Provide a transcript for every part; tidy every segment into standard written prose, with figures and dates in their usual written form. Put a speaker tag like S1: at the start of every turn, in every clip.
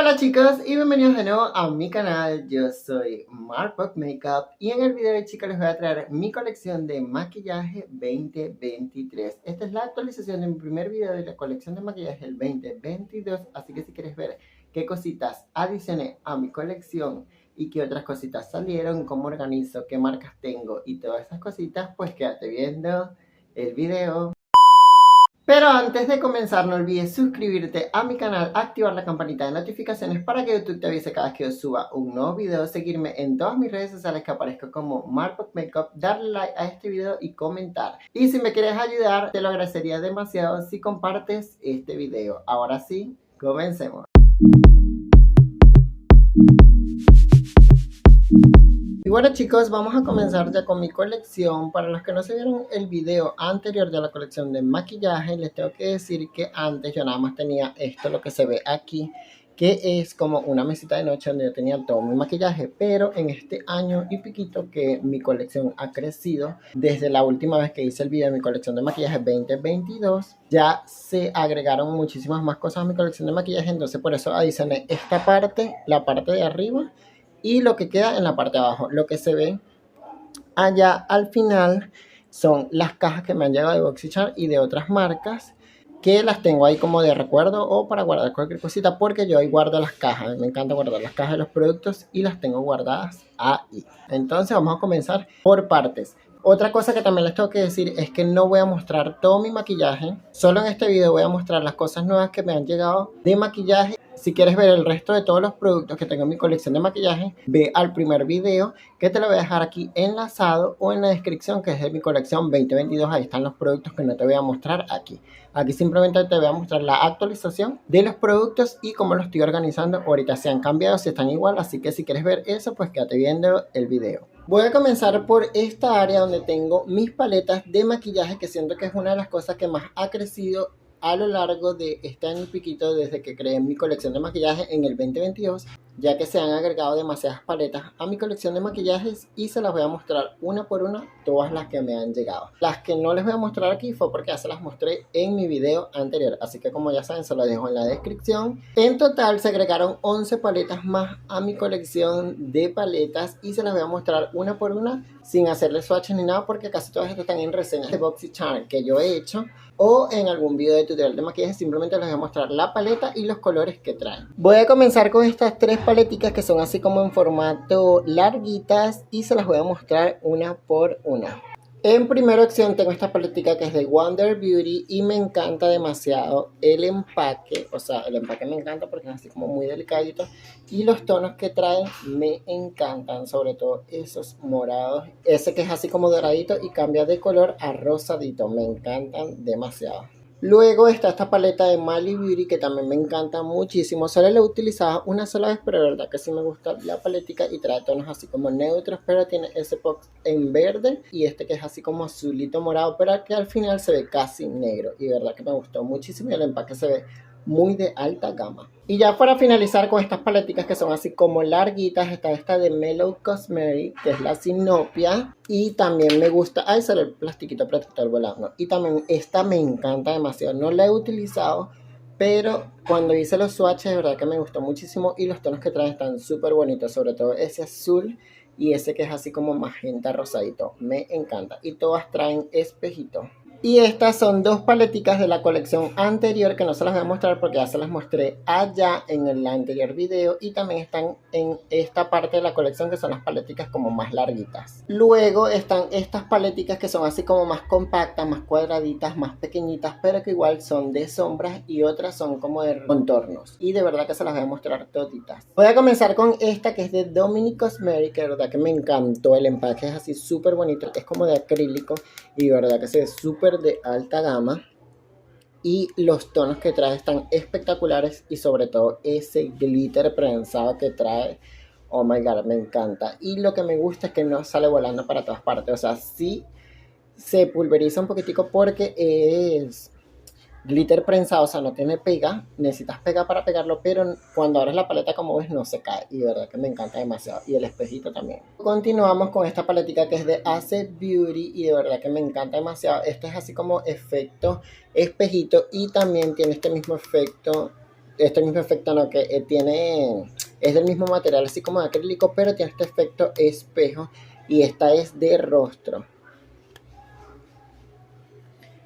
S1: Hola chicos y bienvenidos de nuevo a mi canal. Yo soy Mark Makeup y en el video de hoy, chicos, les voy a traer mi colección de maquillaje 2023. Esta es la actualización de mi primer video de la colección de maquillaje del 2022, así que si quieres ver qué cositas adicioné a mi colección y qué otras cositas salieron, cómo organizo, qué marcas tengo y todas esas cositas, pues quédate viendo el video. Pero antes de comenzar, no olvides suscribirte a mi canal, activar la campanita de notificaciones para que YouTube te avise cada vez que yo suba un nuevo video, seguirme en todas mis redes sociales que aparezco como Mark Makeup, darle like a este video y comentar. Y si me quieres ayudar, te lo agradecería demasiado si compartes este video. Ahora sí, comencemos. Y bueno chicos, vamos a comenzar ya con mi colección. Para los que no se vieron el video anterior de la colección de maquillaje, les tengo que decir que antes yo nada más tenía esto, lo que se ve aquí, que es como una mesita de noche donde yo tenía todo mi maquillaje. Pero en este año y piquito que mi colección ha crecido, desde la última vez que hice el video de mi colección de maquillaje 2022, ya se agregaron muchísimas más cosas a mi colección de maquillaje. Entonces por eso adicioné esta parte, la parte de arriba, y lo que queda en la parte de abajo. Lo que se ve allá al final son las cajas que me han llegado de BoxyCharm y de otras marcas, que las tengo ahí como de recuerdo o para guardar cualquier cosita, porque yo ahí guardo las cajas. Me encanta guardar las cajas de los productos y las tengo guardadas ahí. Entonces vamos a comenzar por partes. Otra cosa que también les tengo que decir es que no voy a mostrar todo mi maquillaje. Solo en este video voy a mostrar las cosas nuevas que me han llegado de maquillaje. Si quieres ver el resto de todos los productos que tengo en mi colección de maquillaje, ve al primer video que te lo voy a dejar aquí enlazado o en la descripción, que es de mi colección 2022. Ahí están los productos que no te voy a mostrar aquí. Aquí simplemente te voy a mostrar la actualización de los productos y cómo los estoy organizando. Ahorita se han cambiado, si están igual, así que si quieres ver eso, pues quédate viendo el video. Voy a comenzar por esta área donde tengo mis paletas de maquillaje, que siento que es una de las cosas que más ha crecido a lo largo de este año y piquito desde que creé mi colección de maquillaje en el 2022, ya que se han agregado demasiadas paletas a mi colección de maquillajes y se las voy a mostrar una por una todas las que me han llegado. Las que no les voy a mostrar aquí fue porque ya se las mostré en mi video anterior, así que como ya saben se lo dejo en la descripción. En total se agregaron 11 paletas más a mi colección de paletas y se las voy a mostrar una por una sin hacerle swatches ni nada, porque casi todas estas están en reseñas de BoxyCharm que yo he hecho o en algún video de tutorial de maquillaje. Simplemente les voy a mostrar la paleta y los colores que traen. Voy a comenzar con estas tres paleticas que son así como en formato larguitas y se las voy a mostrar una por una. En primera opción tengo esta paletica que es de Wonder Beauty y me encanta demasiado el empaque. O sea, el empaque me encanta porque es así como muy delicadito y los tonos que traen me encantan, sobre todo esos morados. Ese que es así como doradito y cambia de color a rosadito, me encantan demasiado. Luego está esta paleta de Mali Beauty que también me encanta muchísimo. Solo la he utilizado una sola vez, pero de verdad que sí me gusta la paletica y trae tonos así como neutros, pero tiene ese pop en verde y este que es así como azulito morado, pero que al final se ve casi negro y de verdad que me gustó muchísimo y el empaque se ve muy de alta gama. Y ya para finalizar con estas paleticas que son así como larguitas, está esta de Mellow Cosmetics, que es la Sinopia. Y también me gusta, ay, sale el plastiquito protector volando. Y también esta me encanta demasiado, no la he utilizado, pero cuando hice los swatches de verdad que me gustó muchísimo y los tonos que trae están súper bonitos, sobre todo ese azul y ese que es así como magenta rosadito, me encanta. Y todas traen espejito. Y estas son dos paleticas de la colección anterior que no se las voy a mostrar porque ya se las mostré allá en el anterior video. Y también están en esta parte de la colección que son las paleticas como más larguitas. Luego están estas paleticas que son así como más compactas, más cuadraditas, más pequeñitas, pero que igual son de sombras y otras son como de contornos. Y de verdad que se las voy a mostrar toditas. Voy a comenzar con esta que es de Dominic Cosmetics, que de verdad que me encantó. El empaque es así súper bonito, es como de acrílico y de verdad que se ve súper de alta gama y los tonos que trae están espectaculares y sobre todo ese glitter prensado que trae, oh my god, me encanta. Y lo que me gusta es que no sale volando para todas partes, o sea, sí se pulveriza un poquitico porque es glitter prensado, o sea, no tiene pega, necesitas pega para pegarlo, pero cuando abres la paleta, como ves, no se cae y de verdad que me encanta demasiado. Y el espejito también. Continuamos con esta paletica que es de Ace Beauty y de verdad que me encanta demasiado. Este es así como efecto espejito y también tiene este mismo efecto este mismo efecto, no, que es del mismo material, así como de acrílico, pero tiene este efecto espejo. Y esta es de rostro.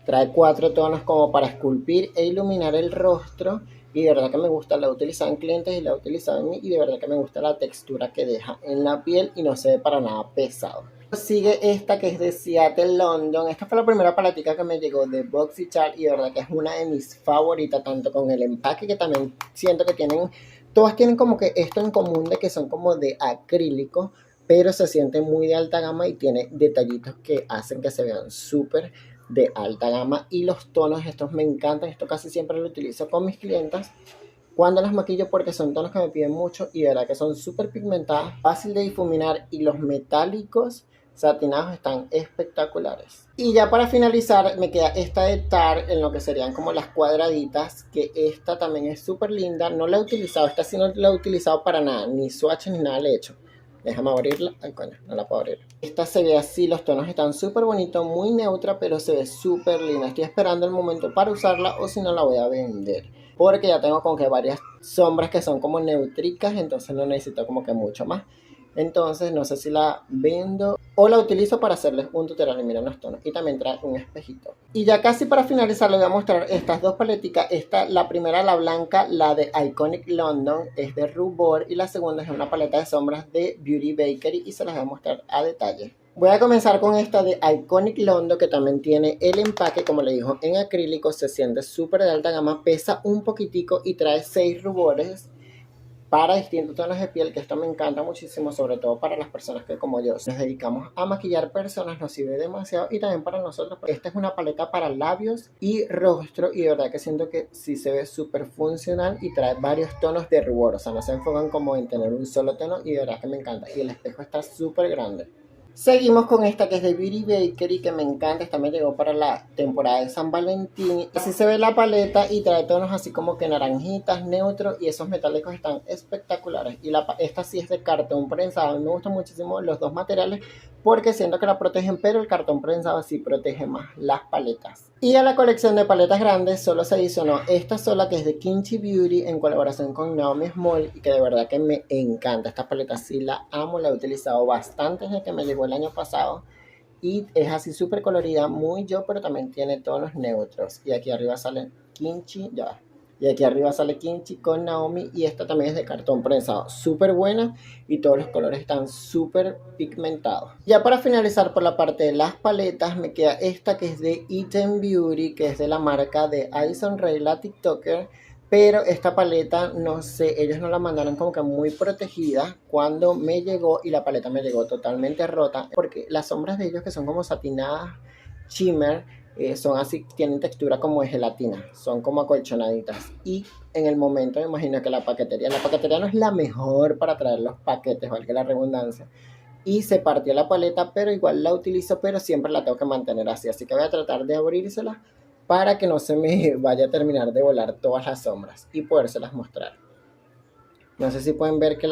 S1: Trae 4 tonos como para esculpir e iluminar el rostro. Y de verdad que me gusta, la he utilizado en clientes y la he utilizado en mí. Y de verdad que me gusta la textura que deja en la piel y no se ve para nada pesado. Sigue esta que es de Seattle, London. Esta fue la primera palatica que me llegó de BoxyCharm y de verdad que es una de mis favoritas, tanto con el empaque, que también siento que todas tienen como que esto en común de que son como de acrílico, pero se siente muy de alta gama y tiene detallitos que hacen que se vean súper de alta gama. Y los tonos estos me encantan, esto casi siempre lo utilizo con mis clientas cuando las maquillo porque son tonos que me piden mucho y de verdad que son súper pigmentadas, fácil de difuminar y los metálicos satinados están espectaculares. Y ya para finalizar me queda esta de Tarte en lo que serían como las cuadraditas, que esta también es súper linda. No la he utilizado, esta sí no la he utilizado para nada, ni swatch ni nada le he hecho. Déjame abrirla. Ay, coño, no la puedo abrir. Esta se ve así, los tonos están súper bonitos, muy neutra, pero se ve súper linda. Estoy esperando el momento para usarla o si no la voy a vender. Porque ya tengo como que varias sombras que son como neutricas, entonces no necesito como que mucho más. Entonces no sé si la vendo o la utilizo para hacerles un tutorial y miren los tonos. Y también trae un espejito. Y ya casi para finalizar les voy a mostrar estas dos paleticas. La primera, la blanca, la de Iconic London, es de Rubor. Y la segunda es una paleta de sombras de Beauty Bakery y se las voy a mostrar a detalle. Voy a comenzar con esta de Iconic London, que también tiene el empaque, como le dijo, en acrílico. Se siente súper de alta gama, pesa un poquitico y trae 6 rubores para distintos tonos de piel, que esto me encanta muchísimo, sobre todo para las personas que como yo nos dedicamos a maquillar personas, nos sirve demasiado. Y también para nosotros, esta es una paleta para labios y rostro y de verdad que siento que sí se ve súper funcional y trae varios tonos de rubor, o sea, no se enfocan como en tener un solo tono y de verdad que me encanta. Y el espejo está súper grande. Seguimos con esta que es de Beauty Bakery, que me encanta. Esta me llegó para la temporada de San Valentín. Así se ve la paleta y trae tonos así como que naranjitas, neutros, y esos metálicos están espectaculares. Y esta sí es de cartón prensado. A mí me gustan muchísimo los dos materiales porque siento que la protegen, pero el cartón prensado sí protege más las paletas. Y a la colección de paletas grandes solo se adicionó esta sola, que es de Kimchi Beauty en colaboración con Naomi Small, y que de verdad que me encanta. Esta paleta sí la amo, la he utilizado bastante desde que me llegó el año pasado y es así súper colorida, muy yo, pero también tiene tonos neutros. Y aquí arriba sale Kimchi, ya. Y aquí arriba sale Kimchi con Naomi y esta también es de cartón prensado, súper buena y todos los colores están súper pigmentados. Ya para finalizar por la parte de las paletas me queda esta que es de Eaten Beauty, que es de la marca de Addison Rae, la TikToker. Pero esta paleta, no sé, ellos no la mandaron como que muy protegida cuando me llegó y la paleta me llegó totalmente rota. Porque las sombras de ellos, que son como satinadas, shimmer, son así, tienen textura como de gelatina, son como acolchonaditas. Y en el momento me imagino que la paquetería no es la mejor para traer los paquetes, valga la redundancia. Y se partió la paleta, pero igual la utilizo, pero siempre la tengo que mantener así. Así que voy a tratar de abrírsela para que no se me vaya a terminar de volar todas las sombras y podérselas mostrar. No sé si pueden ver que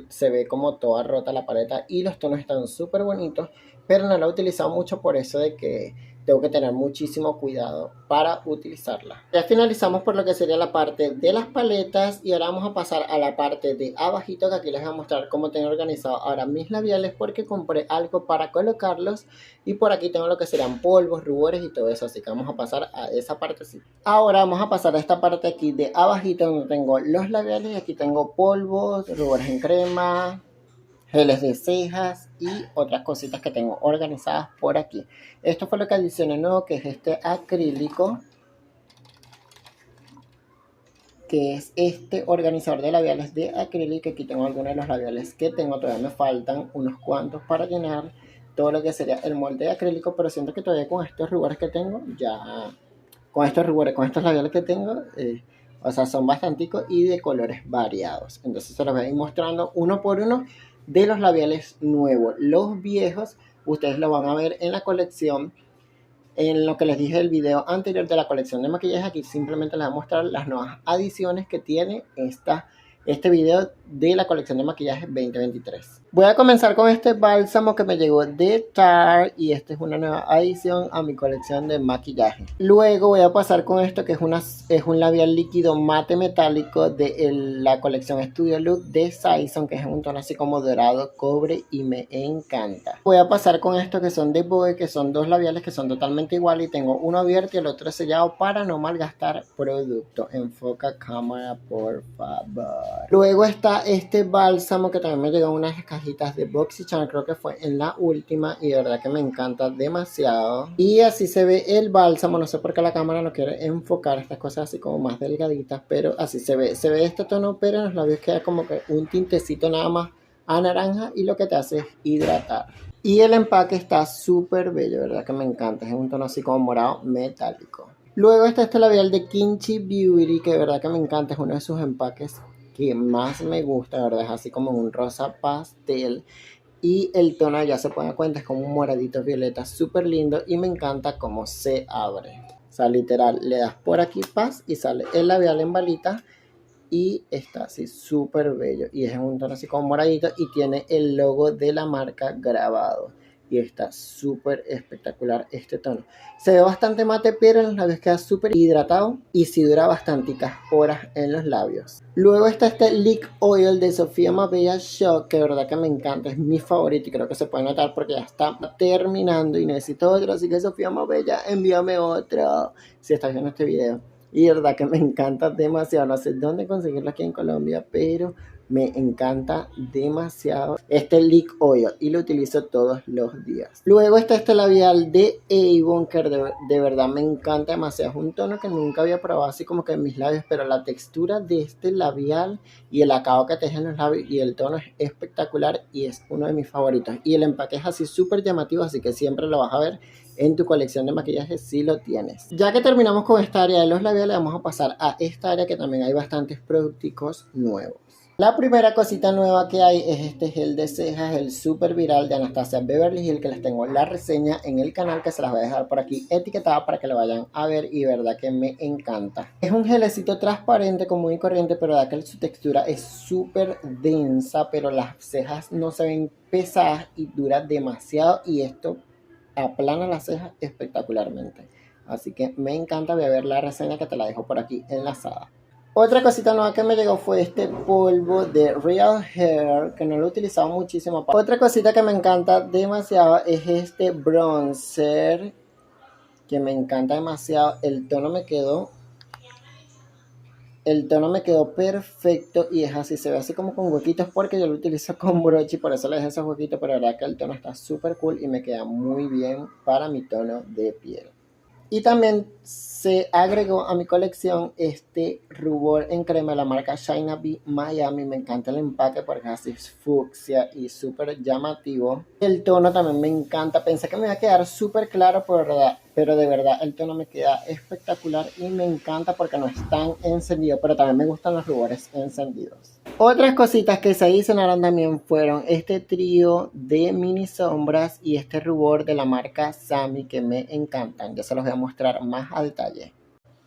S1: se ve como toda rota la paleta y los tonos están súper bonitos, pero no la he utilizado mucho por eso de que tengo que tener muchísimo cuidado para utilizarla. Ya finalizamos por lo que sería la parte de las paletas y ahora vamos a pasar a la parte de abajito, que aquí les voy a mostrar cómo tengo organizado ahora mis labiales porque compré algo para colocarlos y por aquí tengo lo que serán polvos, rubores y todo eso, así que vamos a pasar a esa parte. Ahora vamos a pasar a esta parte aquí de abajito donde tengo los labiales y aquí tengo polvos, rubores en crema, geles de cejas y otras cositas que tengo organizadas por aquí. Esto fue lo que adicioné nuevo, que es este acrílico, que es este organizador de labiales de acrílico. Aquí tengo algunos de los labiales que tengo, todavía me faltan unos cuantos para llenar todo lo que sería el molde de acrílico, pero siento que todavía con estos rubores que tengo, ya con estos rubores, con estos labiales que tengo, o sea, son bastanticos y de colores variados. Entonces se los voy a ir mostrando uno por uno de los labiales nuevos. Los viejos, ustedes lo van a ver en la colección, en lo que les dije del video anterior de la colección de maquillaje. Aquí simplemente les voy a mostrar las nuevas adiciones que tiene este video de la colección de maquillaje 2023. Voy a comenzar con este bálsamo que me llegó de Tarte y esta es una nueva adición a mi colección de maquillaje. Luego voy a pasar con esto que es un labial líquido mate metálico de la colección Studio Look de Saison, que es un tono así como dorado cobre y me encanta. Voy a pasar con esto que son de Boe, que son dos labiales que son totalmente iguales y tengo uno abierto y el otro sellado para no malgastar producto. Enfoca cámara por favor. Luego está este bálsamo que también me llegó en unas cajitas de BoxyCharm, creo que fue en la última y de verdad que me encanta demasiado. Y así se ve el bálsamo, no sé por qué la cámara no quiere enfocar estas cosas así como más delgaditas, pero así se ve este tono, pero en los labios queda como que un tintecito nada más a naranja y lo que te hace es hidratar. Y el empaque está súper bello, de verdad que me encanta, es un tono así como morado metálico. Luego está este labial de Kimchi Beauty, que de verdad que me encanta, es uno de sus empaques que más me gusta, ¿verdad? Es así como un rosa pastel y el tono ya se puede dar cuenta, es como un moradito violeta súper lindo y me encanta cómo se abre. O sea, literal, le das por aquí paz y sale el labial en balita y está así súper bello y es un tono así como moradito y tiene el logo de la marca grabado. Y está súper espectacular este tono. Se ve bastante mate, pero en los labios queda súper hidratado y sí dura bastanticas horas en los labios. Luego está este Lip Oil de Sofía Mabella Shock, que de verdad que me encanta, es mi favorito y creo que se puede notar porque ya está terminando y necesito otro, así que Sofía Mabella, envíame otro si estás viendo este video. Y de verdad que me encanta demasiado, no sé dónde conseguirlo aquí en Colombia, pero me encanta demasiado este Lip Oil y lo utilizo todos los días. Luego está este labial de Avon que de verdad me encanta demasiado. Es un tono que nunca había probado así como que en mis labios, pero la textura de este labial y el acabado que te deja en los labios y el tono es espectacular y es uno de mis favoritos. Y el empaque es así súper llamativo, así que siempre lo vas a ver en tu colección de maquillaje si lo tienes. Ya que terminamos con esta área de los labiales, vamos a pasar a esta área que también hay bastantes productos nuevos. La primera cosita nueva que hay es este gel de cejas, el super viral de Anastasia Beverly Hills, que les tengo la reseña en el canal, que se las voy a dejar por aquí etiquetada para que lo vayan a ver y verdad que me encanta. Es un gelecito transparente común y corriente, pero verdad que su textura es súper densa, pero las cejas no se ven pesadas y dura demasiado y esto aplana las cejas espectacularmente. Así que me encanta, voy a ver la reseña que te la dejo por aquí enlazada. Otra cosita nueva que me llegó fue este polvo de Real Hair, que no lo he utilizado muchísimo. Otra cosita que me encanta demasiado es este bronzer, que me encanta demasiado. El tono me quedó perfecto y es así, se ve así como con huequitos porque yo lo utilizo con broche y por eso le dejé esos huequitos, pero la verdad que el tono está súper cool y me queda muy bien para mi tono de piel. Y también se agregó a mi colección este rubor en crema de la marca China Bee Miami. Me encanta el empaque porque así es fucsia y súper llamativo. El tono también me encanta. Pensé que me iba a quedar súper claro, pero de verdad el tono me queda espectacular y me encanta porque no es tan encendido. Pero también me gustan los rubores encendidos. Otras cositas que se adicionaron también fueron este trío de mini sombras y este rubor de la marca Sami que me encantan. Ya se los voy a mostrar más a detalle.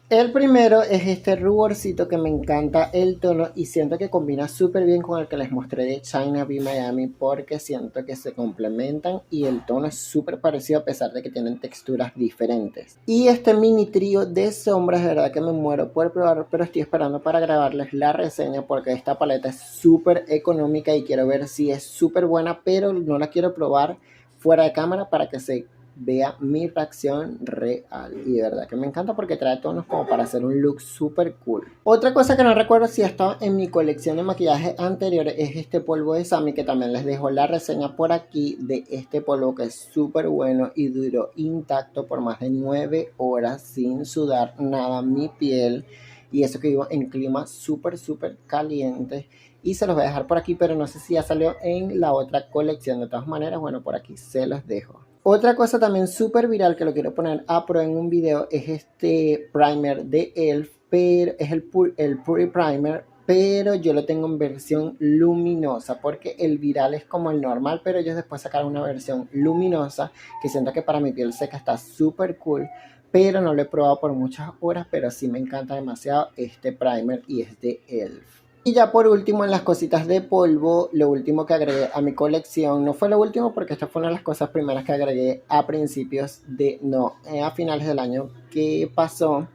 S1: El primero es este ruborcito que me encanta el tono y siento que combina súper bien con el que les mostré de China Bee Miami porque siento que se complementan y el tono es súper parecido a pesar de que tienen texturas diferentes. Y este mini trío de sombras, de verdad que me muero por probar, pero estoy esperando para grabarles la reseña porque esta paleta es súper económica y quiero ver si es súper buena, pero no la quiero probar fuera de cámara para que se vea mi reacción real y de verdad que me encanta porque trae tonos como para hacer un look súper cool. Otra cosa que no recuerdo si estaba en mi colección de maquillaje anteriores es este polvo de Sami, que también les dejo la reseña por aquí de este polvo que es súper bueno y duró intacto por más de 9 horas sin sudar nada mi piel y eso que vivo en clima súper caliente. Y se los voy a dejar por aquí, pero no sé si ya salió en la otra colección. De todas maneras, bueno, por aquí se los dejo. Otra cosa también súper viral que lo quiero poner a prueba en un video es este primer de ELF, pero es el Puri Primer, pero yo lo tengo en versión luminosa porque el viral es como el normal, pero ellos después sacaron una versión luminosa que siento que para mi piel seca está súper cool, pero no lo he probado por muchas horas, pero sí me encanta demasiado este primer y es de ELF. Y ya por último, en las cositas de polvo, lo último que agregué a mi colección, no fue lo último porque esta fue una de las cosas primeras que agregué a principios de, no, a finales del año que pasó,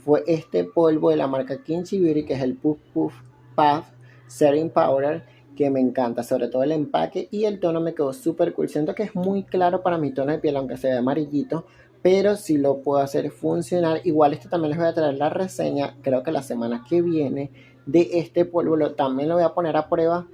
S1: fue este polvo de la marca Kimchi Beauty, que es el Puff Puff Puff Setting Powder, que me encanta, sobre todo el empaque y el tono me quedó súper cool. Siento que es muy claro para mi tono de piel, aunque se ve amarillito, pero sí lo puedo hacer funcionar. Igual este también les voy a traer la reseña, creo que la semana que viene, de este polvo. También lo voy a poner a prueba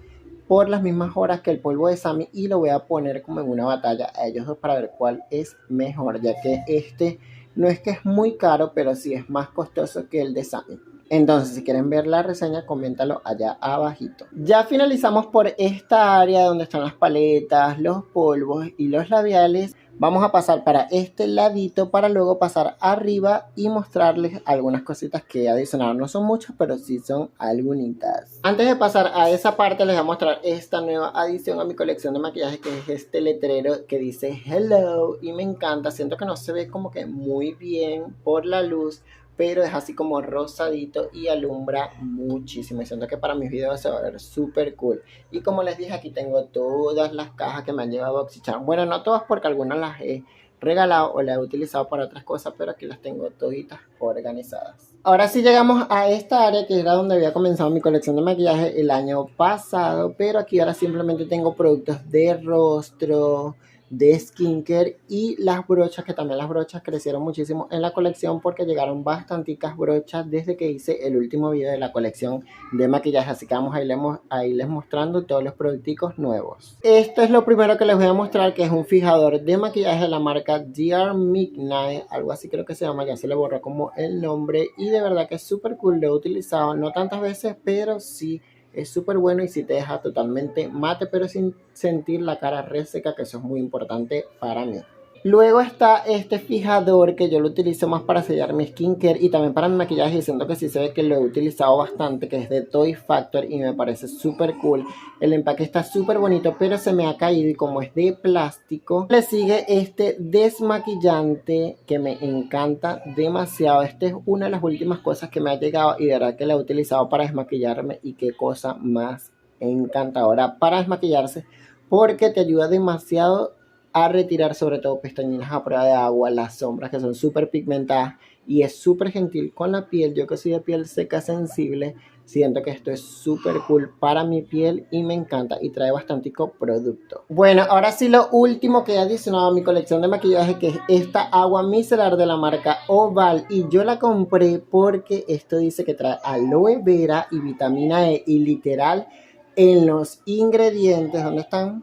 S1: por las mismas horas que el polvo de Sammy y lo voy a poner como en una batalla a ellos dos para ver cuál es mejor, ya que este no es que es muy caro, pero sí es más costoso que el de Sammy. Entonces, si quieren ver la reseña, coméntalo allá abajito. Ya finalizamos por esta área donde están las paletas, los polvos y los labiales. Vamos a pasar para este ladito para luego pasar arriba y mostrarles algunas cositas que adicionaron. No son muchas, pero sí son algunitas. Antes de pasar a esa parte, les voy a mostrar esta nueva adición a mi colección de maquillaje, que es este letrero que dice Hello. Y me encanta, siento que no se ve como que muy bien por la luz, pero es así como rosadito y alumbra muchísimo. Y siento que para mis videos se va a ver súper cool. Y como les dije, aquí tengo todas las cajas que me han llevado a BoxyCharm. Bueno, no todas porque algunas las he regalado o las he utilizado para otras cosas, pero aquí las tengo toditas organizadas. Ahora sí llegamos a esta área que era donde había comenzado mi colección de maquillaje el año pasado, pero aquí ahora simplemente tengo productos de rostro, de skincare y las brochas, que también las brochas crecieron muchísimo en la colección porque llegaron bastanticas brochas desde que hice el último video de la colección de maquillaje, así que vamos a irles mostrando todos los producticos nuevos. Esto es lo primero que les voy a mostrar, que es un fijador de maquillaje de la marca DR Midnight, algo así creo que se llama, ya se le borró como el nombre, y de verdad que es súper cool, lo he utilizado no tantas veces, pero sí es súper bueno y si te deja totalmente mate, pero sin sentir la cara reseca, que eso es muy importante para mí. Luego está este fijador que yo lo utilizo más para sellar mi skincare y también para mi maquillaje, y siento que sí se ve que lo he utilizado bastante, que es de Toy Factor y me parece súper cool. El empaque está súper bonito, pero se me ha caído y como es de plástico. Le sigue este desmaquillante que me encanta demasiado. Este es una de las últimas cosas que me ha llegado y de verdad que la he utilizado para desmaquillarme, y qué cosa más encantadora para desmaquillarse, porque te ayuda demasiado a retirar sobre todo pestañinas a prueba de agua, las sombras que son súper pigmentadas, y es súper gentil con la piel. Yo que soy de piel seca sensible, siento que esto es súper cool para mi piel y me encanta y trae bastante producto. Bueno, ahora sí lo último que he adicionado a mi colección de maquillaje, que es esta agua micelar de la marca Oval, y yo la compré porque esto dice que trae aloe vera y vitamina E, y literal en los ingredientes, ¿dónde están?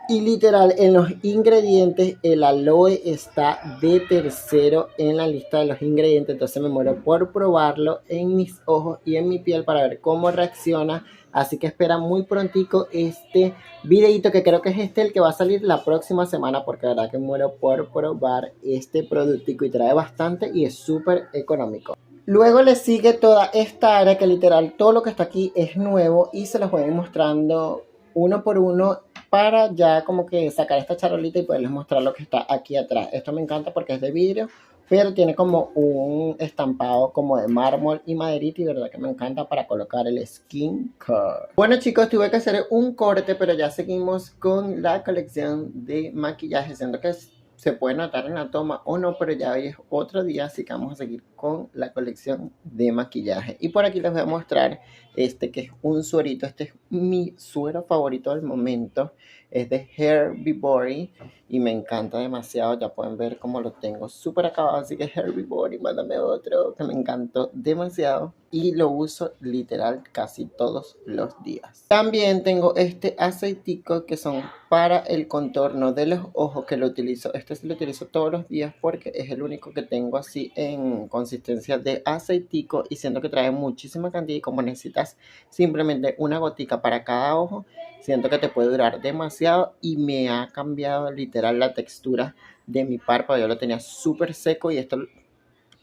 S1: Y literal, en los ingredientes, el aloe está de tercero en la lista de los ingredientes. Entonces me muero por probarlo en mis ojos y en mi piel para ver cómo reacciona. Así que espera muy prontico este videito, que creo que es este el que va a salir la próxima semana, porque la verdad que muero por probar este productico y trae bastante y es súper económico. Luego le sigue toda esta área que literal todo lo que está aquí es nuevo y se los voy a ir mostrando uno por uno para ya como que sacar esta charolita y poderles mostrar lo que está aquí atrás. Esto me encanta porque es de vidrio, pero tiene como un estampado como de mármol y maderita, y de verdad que me encanta para colocar el skin care. Bueno chicos, tuve que hacer un corte, pero ya seguimos con la colección de maquillaje. Siento que se puede notar en la toma o no, pero ya hoy es otro día, así que vamos a seguir con la colección de maquillaje. Y por aquí les voy a mostrar este, que es un suerito. Este es mi suero favorito del momento. Es de Herbivore y me encanta demasiado. Ya pueden ver cómo lo tengo súper acabado, así que Herbivore, mándame otro, que me encantó demasiado y lo uso literal casi todos los días. También tengo este aceitico que son para el contorno de los ojos, que lo utilizo. Este sí lo utilizo todos los días porque es el único que tengo así en consistencia de aceitico, y siento que trae muchísima cantidad, y como necesitas simplemente una gotica para cada ojo, siento que te puede durar demasiado y me ha cambiado literal la textura de mi párpado. Yo lo tenía súper seco y esto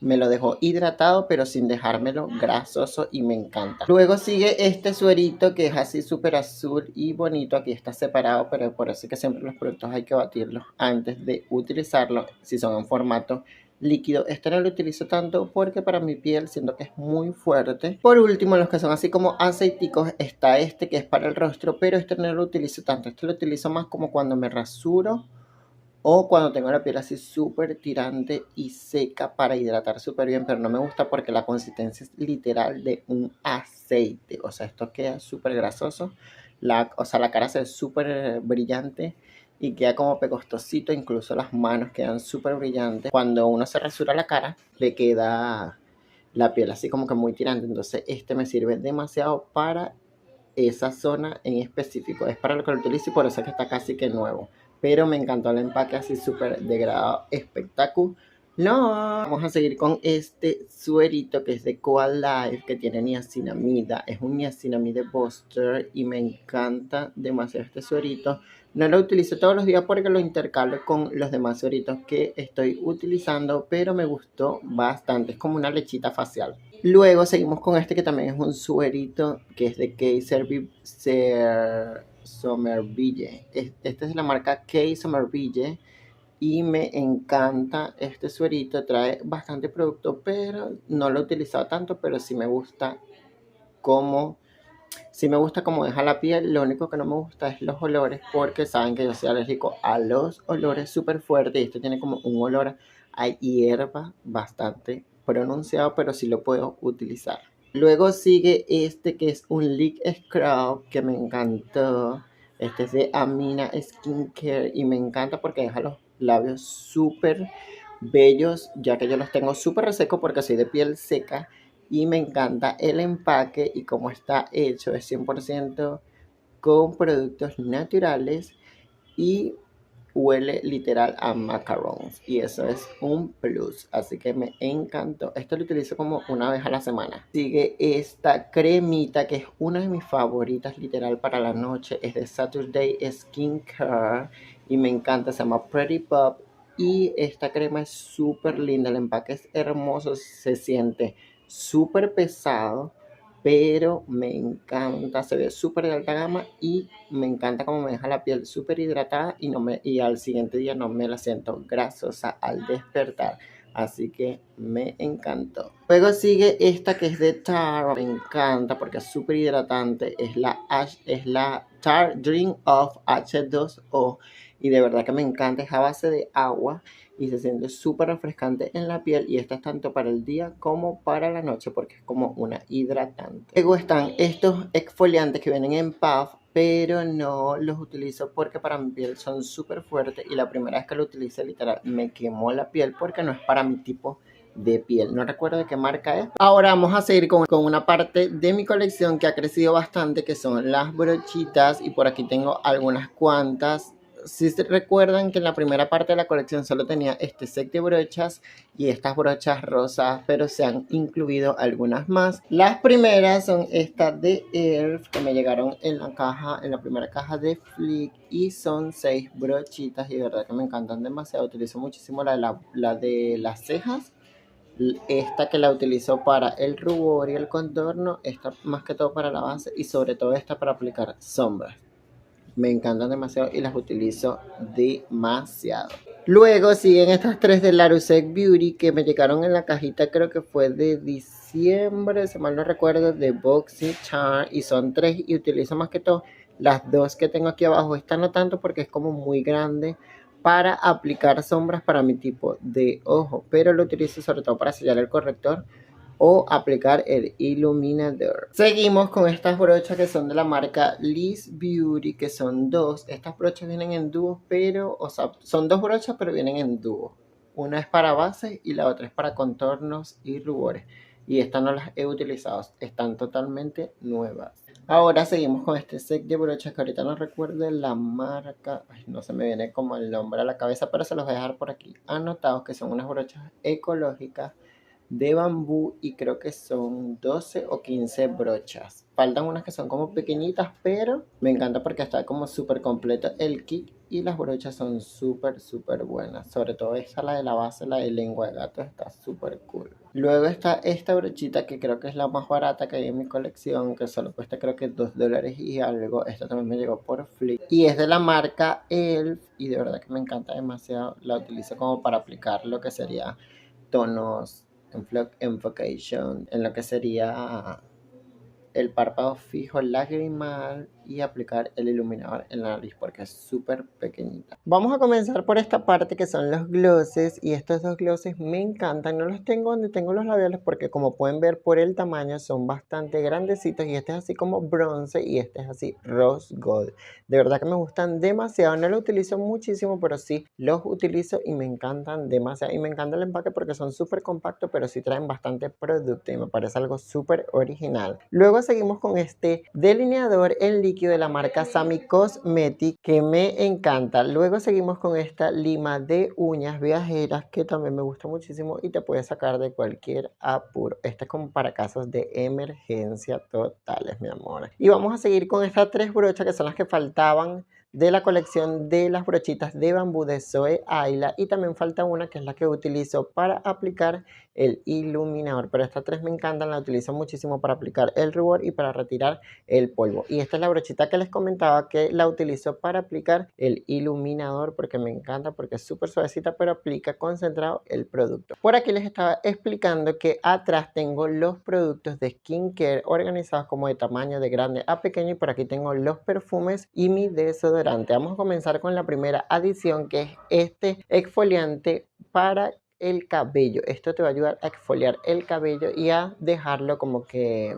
S1: me lo dejó hidratado, pero sin dejármelo grasoso, y me encanta. Luego sigue este suerito que es así súper azul y bonito. Aquí está separado, pero por eso es que siempre los productos hay que batirlos antes de utilizarlos, si son en formato líquido. Este no lo utilizo tanto porque para mi piel siento que es muy fuerte. Por último, los que son así como aceiticos, está este que es para el rostro, pero este no lo utilizo tanto. Este lo utilizo más como cuando me rasuro o cuando tengo la piel así súper tirante y seca para hidratar súper bien, pero no me gusta porque la consistencia es literal de un aceite. O sea, esto queda súper grasoso. O sea, la cara se ve súper brillante y queda como pegostosito. Incluso las manos quedan súper brillantes. Cuando uno se rasura la cara, le queda la piel así como que muy tirante. Entonces, este me sirve demasiado para esa zona en específico. Es para lo que lo utilizo y por eso es que está casi que nuevo. Pero me encantó el empaque así súper degradado, espectacular. No, vamos a seguir con este suerito que es de Coal Life, que tiene niacinamida. Es un niacinamide booster y me encanta demasiado este suerito. No lo utilizo todos los días porque lo intercalo con los demás sueritos que estoy utilizando, pero me gustó bastante. Es como una lechita facial. Luego seguimos con este que también es un suerito que es de Kaiser Somerville. Este es de la marca Kay Somerville y me encanta este suerito. Trae bastante producto, pero no lo he utilizado tanto, pero cómo sí me gusta cómo deja la piel. Lo único que no me gusta es los olores porque saben que yo soy alérgico a los olores súper fuertes y este tiene como un olor a hierba bastante pronunciado, pero sí lo puedo utilizar. Luego sigue este que es un Leak Scrub que me encantó. Este es de Amina Skincare y me encanta porque deja los labios súper bellos, ya que yo los tengo súper resecos porque soy de piel seca y me encanta el empaque y cómo está hecho. Es 100% con productos naturales y huele literal a macarons y eso es un plus, así que me encantó. Esto lo utilizo como una vez a la semana. Sigue esta cremita que es una de mis favoritas literal para la noche, es de Saturday Skincare y me encanta, se llama Pretty Pop y esta crema es súper linda, el empaque es hermoso, se siente súper pesado pero me encanta, se ve súper de alta gama y me encanta cómo me deja la piel súper hidratada y al siguiente día no me la siento grasosa al despertar. Así que me encantó. Luego sigue esta que es de Tarte. Me encanta porque es súper hidratante. Es la Tarte Drink of H2O. Y de verdad que me encanta. Es a base de agua y se siente súper refrescante en la piel y esta es tanto para el día como para la noche porque es como una hidratante. Luego están estos exfoliantes que vienen en puff, pero no los utilizo porque para mi piel son súper fuertes y la primera vez que lo utilicé literal me quemó la piel porque no es para mi tipo de piel. No recuerdo de qué marca es. Ahora vamos a seguir con una parte de mi colección que ha crecido bastante, que son las brochitas y por aquí tengo algunas cuantas. Si se recuerdan que en la primera parte de la colección solo tenía este set de brochas y estas brochas rosas, pero se han incluido algunas más. Las primeras son estas de ELF que me llegaron en la caja, en la primera caja de Flick y son 6 brochitas y de verdad que me encantan demasiado. Utilizo muchísimo la de las cejas. Esta que la utilizo para el rubor y el contorno, esta más que todo para la base y sobre todo esta para aplicar sombras. Me encantan demasiado y las utilizo demasiado. Luego siguen estas tres de Larusec Beauty que me llegaron en la cajita, creo que fue de diciembre, si mal no recuerdo, de Boxy Charm. Y son tres y utilizo más que todo las dos que tengo aquí abajo. Esta no tanto porque es como muy grande para aplicar sombras para mi tipo de ojo. Pero lo utilizo sobre todo para sellar el corrector o aplicar el iluminador. Seguimos con estas brochas que son de la marca Liz Beauty, que son dos. Estas brochas vienen en dúo, pero, o sea, son dos brochas, pero vienen en dúo. Una es para base y la otra es para contornos y rubores. Y estas no las he utilizado, están totalmente nuevas. Ahora seguimos con este set de brochas que ahorita no recuerdo la marca. Ay, no se me viene como el nombre a la cabeza, pero se los voy a dejar por aquí anotados, que son unas brochas ecológicas de bambú y creo que son 12 o 15 brochas. Faltan unas que son como pequeñitas, pero me encanta porque está como súper completo el kit y las brochas son súper buenas. Sobre todo esta, la de la base, la de lengua de gato, está súper cool. Luego está esta brochita que creo que es la más barata que hay en mi colección, que solo cuesta creo que $2 y algo. Esta también me llegó por Flick y es de la marca ELF y de verdad que me encanta demasiado. La utilizo como para aplicar lo que sería tonos, enfocation, en lo que sería el párpado fijo, lagrimal y aplicar el iluminador en la nariz porque es súper pequeñita. Vamos a comenzar por esta parte que son los glosses, y estos dos glosses me encantan. No los tengo donde tengo los labiales porque, como pueden ver por el tamaño, son bastante grandecitos, y este es así como bronce y este es así rose gold. De verdad que me gustan demasiado. No los utilizo muchísimo, pero sí los utilizo y me encantan demasiado. Y me encanta el empaque porque son súper compactos, pero sí traen bastante producto y me parece algo súper original. Luego seguimos con este delineador en líquido de la marca Sammy Cosmetics, que me encanta. Luego seguimos con esta lima de uñas viajeras, que también me gusta muchísimo y te puede sacar de cualquier apuro. Este es como para casos de emergencia totales, mi amor. Y vamos a seguir con estas tres brochas que son las que faltaban de la colección de las brochitas de bambú de Zoe Ayla, y también falta una que es la que utilizo para aplicar el iluminador, pero estas tres me encantan, la utilizo muchísimo para aplicar el rubor y para retirar el polvo. Y esta es la brochita que les comentaba que la utilizo para aplicar el iluminador porque me encanta, porque es súper suavecita, pero aplica concentrado el producto. Por aquí les estaba explicando que atrás tengo los productos de skincare organizados como de tamaño de grande a pequeño, y por aquí tengo los perfumes y mi desodorante. Vamos a comenzar con la primera adición, que es este exfoliante para el cabello. Esto te va a ayudar a exfoliar el cabello y a dejarlo como que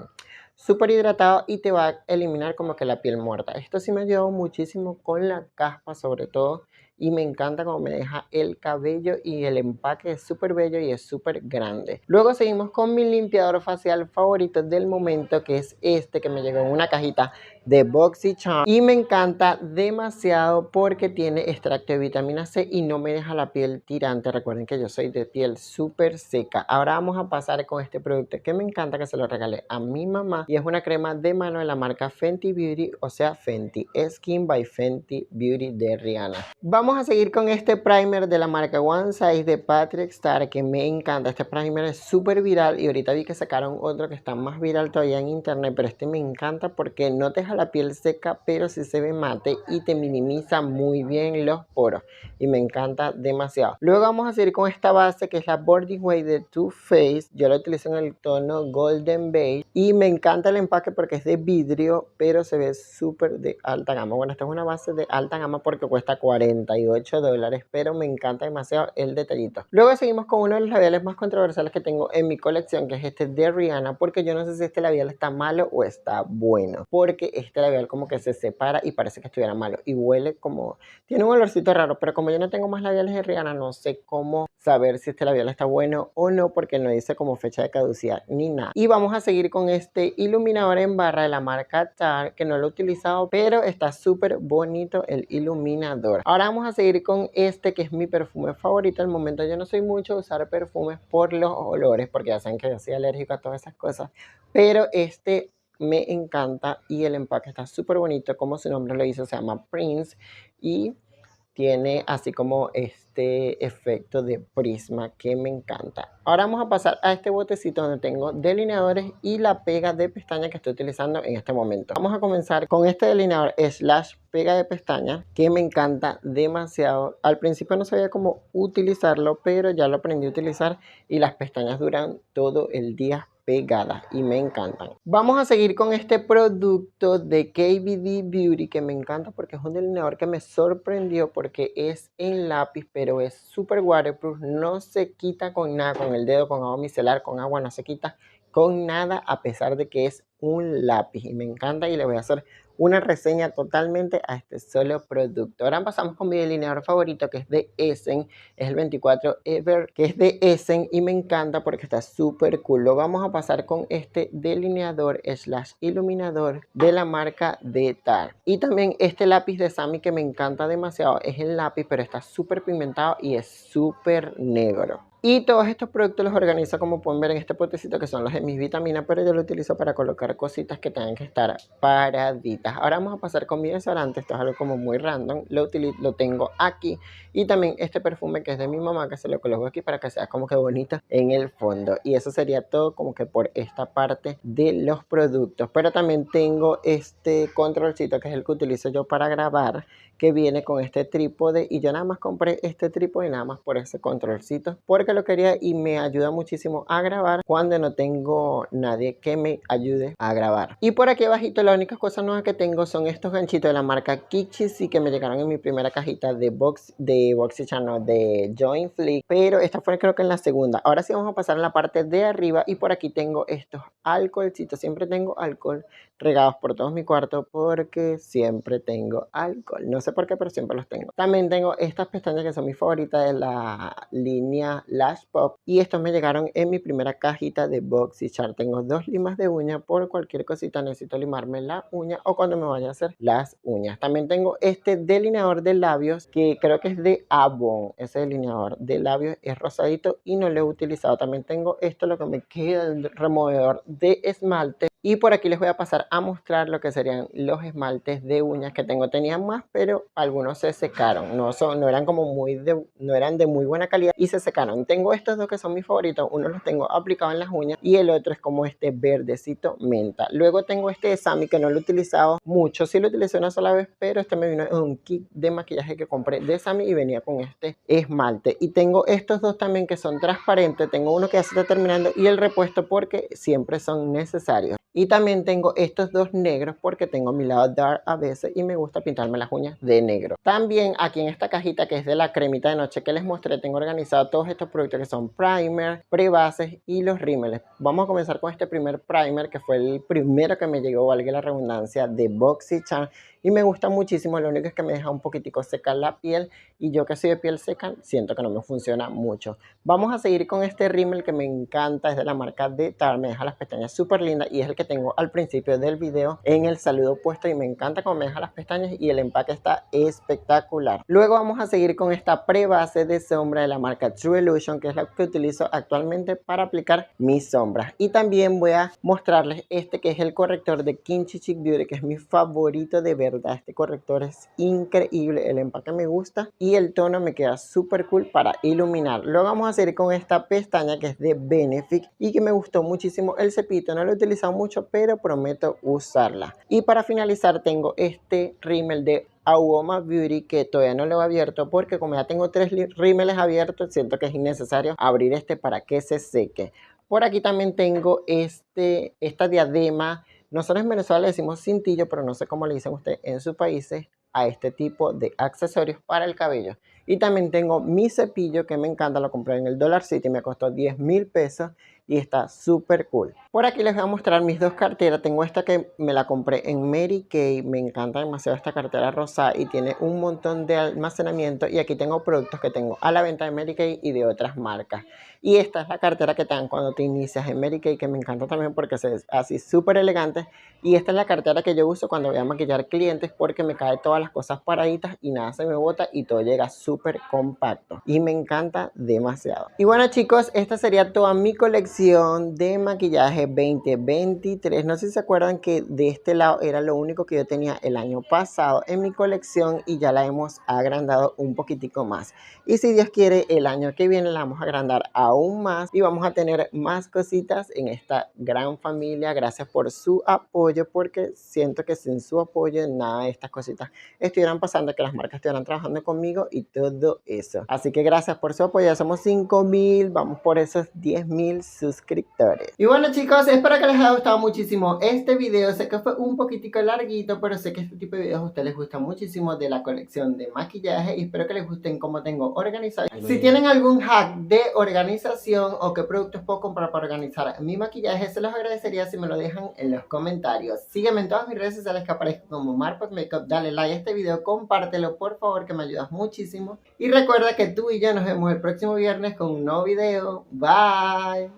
S1: súper hidratado, y te va a eliminar como que la piel muerta. Esto sí me ha ayudado muchísimo con la caspa sobre todo, y me encanta cómo me deja el cabello, y el empaque es súper bello y es súper grande. Luego seguimos con mi limpiador facial favorito del momento, que es este que me llegó en una cajita de BoxyCharm, y me encanta demasiado porque tiene extracto de vitamina C y no me deja la piel tirante. Recuerden que yo soy de piel súper seca. Ahora vamos a pasar con este producto que me encanta, que se lo regalé a mi mamá, y es una crema de mano de la marca Fenty Beauty, o sea Fenty Skin by Fenty Beauty de Rihanna. Vamos a seguir con este primer de la marca One Size de Patrick Star, que me encanta. Este primer es súper viral y ahorita vi que sacaron otro que está más viral todavía en internet, pero este me encanta porque no te deja la piel seca, pero sí se ve mate y te minimiza muy bien los poros, y me encanta demasiado. Luego vamos a seguir con esta base que es la Bordy Way de Too Faced. Yo la utilizo en el tono Golden Beige y me encanta el empaque porque es de vidrio, pero se ve súper de alta gama. Bueno, esta es una base de alta gama porque cuesta $48, pero me encanta demasiado el detallito. Luego seguimos con uno de los labiales más controversiales que tengo en mi colección, que es este de Rihanna, porque yo no sé si este labial está malo o está bueno, porque este labial como que se separa y parece que estuviera malo, y huele como, tiene un olorcito raro, pero como yo no tengo más labiales de Rihanna, no sé cómo saber si este labial está bueno o no, porque no dice como fecha de caducidad ni nada. Y vamos a seguir con este iluminador en barra de la marca Tarte, que no lo he utilizado, pero está súper bonito el iluminador. Ahora vamos a seguir con este que es mi perfume favorito al momento. Yo no soy mucho de usar perfumes por los olores, porque ya saben que yo soy alérgico a todas esas cosas, pero este me encanta y el empaque está súper bonito, como su nombre lo dice, se llama Prince, y tiene así como este efecto de prisma que me encanta. Ahora vamos a pasar a este botecito donde tengo delineadores y la pega de pestaña que estoy utilizando en este momento. Vamos a comenzar con este delineador slash pega de pestaña que me encanta demasiado. Al principio no sabía cómo utilizarlo, pero ya lo aprendí a utilizar y las pestañas duran todo el día pegadas y me encantan. Vamos a seguir con este producto de KVD Beauty que me encanta porque es un delineador que me sorprendió porque es en lápiz, pero es súper waterproof, no se quita con nada, con el dedo, con agua micelar, con agua, no se quita con nada, a pesar de que es un lápiz, y me encanta, y le voy a hacer una reseña totalmente a este solo producto. Ahora pasamos con mi delineador favorito, que es de Essen, es el 24 Ever, que es de Essen y me encanta porque está súper cool. Lo vamos a pasar con este delineador slash iluminador de la marca de Tarte. Y también este lápiz de Sammy que me encanta demasiado, es el lápiz, pero está súper pigmentado y es súper negro. Y todos estos productos los organizo, como pueden ver, en este potecito, que son los de mis vitaminas, pero yo lo utilizo para colocar cositas que tengan que estar paraditas. Ahora vamos a pasar con mi desodorante. Esto es algo como muy random. Lo tengo aquí. Y también este perfume que es de mi mamá, que se lo coloco aquí para que sea como que bonito en el fondo. Y eso sería todo como que por esta parte de los productos. Pero también tengo este controlcito, que es el que utilizo yo para grabar, que viene con este trípode, y yo nada más compré este trípode nada más por ese controlcito, porque porque lo quería y me ayuda muchísimo a grabar cuando no tengo nadie que me ayude a grabar. Y por aquí abajito la única cosa nueva que tengo son estos ganchitos de la marca Kitschy y que me llegaron en mi primera cajita de BoxyCharm, no, de Joyflick, pero esta fue creo que en la segunda. Ahora sí vamos a pasar a la parte de arriba y por aquí tengo estos alcoholcitos. Siempre tengo alcohol regados por todo mi cuarto porque siempre tengo alcohol. No sé por qué, pero siempre los tengo. También tengo estas pestañas que son mis favoritas de la línea Lash Pop y estos me llegaron en mi primera cajita de BoxyCharm. Tengo 2 limas de uña por cualquier cosita necesito limarme la uña o cuando me vaya a hacer las uñas. También tengo este delineador de labios que creo que es de Avon. Ese delineador de labios es rosadito y no lo he utilizado. También tengo esto, lo que me queda del removedor de esmalte. Y por aquí les voy a pasar a mostrar lo que serían los esmaltes de uñas que tengo. Tenían más, pero algunos se secaron. No eran como no eran de muy buena calidad y se secaron. Tengo estos dos que son mis favoritos. Uno los tengo aplicado en las uñas y el otro es como este verdecito menta. Luego tengo este de Sammy que no lo he utilizado mucho. Sí lo utilicé una sola vez, pero este me vino en un kit de maquillaje que compré de Sammy y venía con este esmalte. Y tengo estos dos también que son transparentes. Tengo uno que ya se está terminando y el repuesto porque siempre son necesarios. Y también tengo estos dos negros porque tengo mi lado dark a veces y me gusta pintarme las uñas de negro. También aquí en esta cajita que es de la cremita de noche que les mostré, tengo organizado todos estos productos que son primer, prebases y los rímeles. Vamos a comenzar con este primer primer que fue el primero que me llegó, valga la redundancia, de BoxyCharm. Y me gusta muchísimo, lo único es que me deja un poquitico secar la piel y yo que soy de piel seca siento que no me funciona mucho. Vamos a seguir con este rímel que me encanta, es de la marca de Tarte, me deja las pestañas súper lindas y es el que tengo al principio del video en el saludo puesto y me encanta cómo me deja las pestañas y el empaque está espectacular. Luego vamos a seguir con esta prebase de sombra de la marca True Illusion, que es la que utilizo actualmente para aplicar mis sombras. Y también voy a mostrarles este que es el corrector de Kimchi Chic Beauty, que es mi favorito de verdad. Este corrector es increíble, el empaque me gusta y el tono me queda súper cool para iluminar. Luego vamos a seguir con esta pestaña que es de Benefit y que me gustó muchísimo el cepillito. No lo he utilizado mucho, pero prometo usarla. Y para finalizar tengo este rímel de Aroma Beauty que todavía no lo he abierto porque como ya tengo 3 rímeles abiertos, siento que es innecesario abrir este para que se seque. Por aquí también tengo esta diadema. Nosotros en Venezuela le decimos cintillo, pero no sé cómo le dicen ustedes en sus países a este tipo de accesorios para el cabello. Y también tengo mi cepillo que me encanta, lo compré en el Dollar City, me costó 10.000 pesos y está súper cool. Por aquí les voy a mostrar mis dos carteras. Tengo esta que me la compré en Mary Kay, me encanta demasiado esta cartera rosada y tiene un montón de almacenamiento y aquí tengo productos que tengo a la venta de Mary Kay y de otras marcas. Y esta es la cartera que te dan cuando te inicias en Mary Kay, que me encanta también porque se ve así súper elegante. Y esta es la cartera que yo uso cuando voy a maquillar clientes porque me cae todas las cosas paraditas y nada se me bota y todo llega súper compacto. Y me encanta demasiado. Y bueno chicos, esta sería toda mi colección de maquillaje 2023. No sé si se acuerdan que de este lado era lo único que yo tenía el año pasado en mi colección y ya la hemos agrandado un poquitico más. Y si Dios quiere, el año que viene la vamos a agrandar aún más y vamos a tener más cositas en esta gran familia. Gracias por su apoyo porque siento que sin su apoyo nada de estas cositas estuvieran pasando, que las marcas estuvieran trabajando conmigo y todo eso. Así que gracias por su apoyo. Ya somos 5.000, vamos por esos 10.000 suscriptores. Y bueno chicos, espero que les haya gustado muchísimo este video. Sé que fue un poquitico larguito, pero sé que este tipo de videos a ustedes les gusta muchísimo de la colección de maquillaje y espero que les gusten como tengo organizado. Si tienen algún hack de organización o qué productos puedo comprar para organizar mi maquillaje, se los agradecería si me lo dejan en los comentarios. Sígueme en todas mis redes sociales que aparezco como Marpot Makeup. Dale like a este video, compártelo por favor que me ayudas muchísimo. Y recuerda que tú y yo nos vemos el próximo viernes con un nuevo video. Bye.